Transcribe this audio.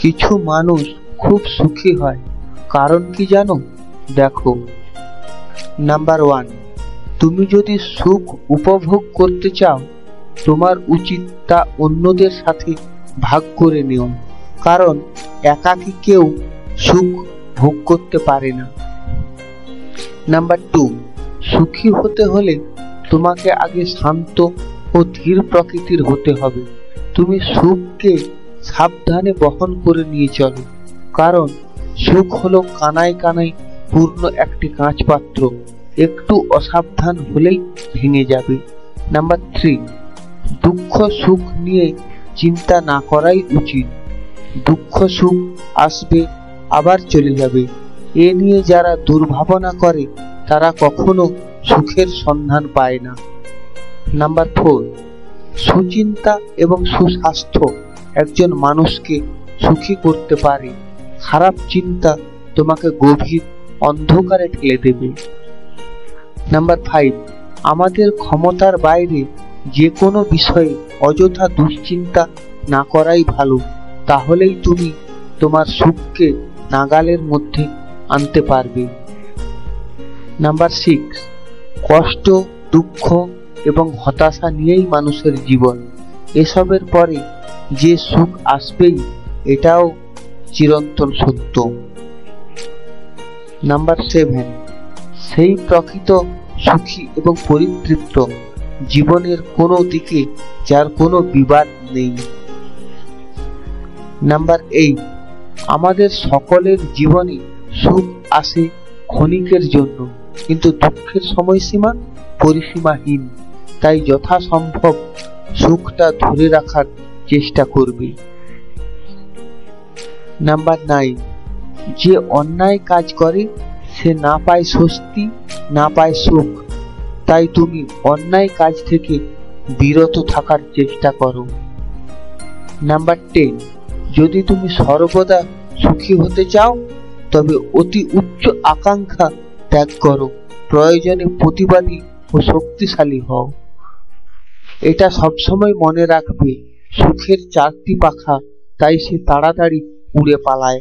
কিছু মানুষ খুব সুখী হয়, কারণ কি জানো? দেখো, নাম্বার 1, তুমি যদি সুখ উপভোগ করতে চাও, তোমার উচিত তা অন্যদের সাথে ভাগ করে নিও, কারণ একাকী কেউ সুখ ভোগ করতে পারে না। নাম্বার 2, সুখী হতে হলে তোমাকে আগে শান্ত ও ধীর প্রকৃতির হতে হবে। তুমি সুখকে সাবধানে বহন করে নিয়ে চলো, কারণ সুখ হলো কানায় কানায় পূর্ণ একটি কাঁচ পাত্র, একটু অসাবধান হলেই ভেঙে যাবে। নাম্বার 3, দুঃখ সুখ নিয়ে চিন্তা না করাই উচিত। দুঃখ সুখ আসবে আবার চলে যাবে, এ নিয়ে যারা দুর্ভাবনা করে তারা কখনো সুখের সন্ধান পায় না। নাম্বার 4, সুচিন্তা এবং সুস্বাস্থ্য একজন মানুষকে সুখী করতে পারে। খারাপ চিন্তা তোমাকে গভীর অন্ধকারে ঠেলে দেবে। নাম্বার 5, আমাদের ক্ষমতার বাইরে যে কোনো বিষয়ে অযথা দুশ্চিন্তা না করাই ভালো, তাহলেই তুমি তোমার সুখকে নাগালের মধ্যে আনতে পারবে। নাম্বার 6, কষ্ট, দুঃখ এবং হতাশা নিয়েই মানুষের জীবন। এসবের পরে যে সুখ আসবেই, এটাও চিরন্তন সত্য। নাম্বার 7, সেই প্রকৃত সুখী এবং পরিতৃপ্ত জীবনের কোনো দিকে যার কোনো বিবাদ নেই। নাম্বার 8, আমাদের সকলের জীবনে সুখ আসে ক্ষণিকের জন্য, কিন্তু দুঃখের সময়সীমা পরিসীমাহীন। তাই যথাসম্ভব সুখটা ধরে রাখার চেষ্টা করবে। নাম্বার 9, যে অন্যায় কাজ করে সে না পায় স্বস্তি, না পায় সুখ। তাই তুমি অন্যায় কাজ থেকে বিরত থাকার চেষ্টা করো। নাম্বার 10, যদি তুমি সর্বদা সুখী হতে চাও, তবে অতি উচ্চ আকাঙ্ক্ষা ত্যাগ করো, প্রয়োজনে প্রতিবাদী ও শক্তিশালী হও। এটা সবসময় মনে রাখবে, সুখের 4টি পাখা, তাই সে তাড়াতাড়ি উড়ে পালায়।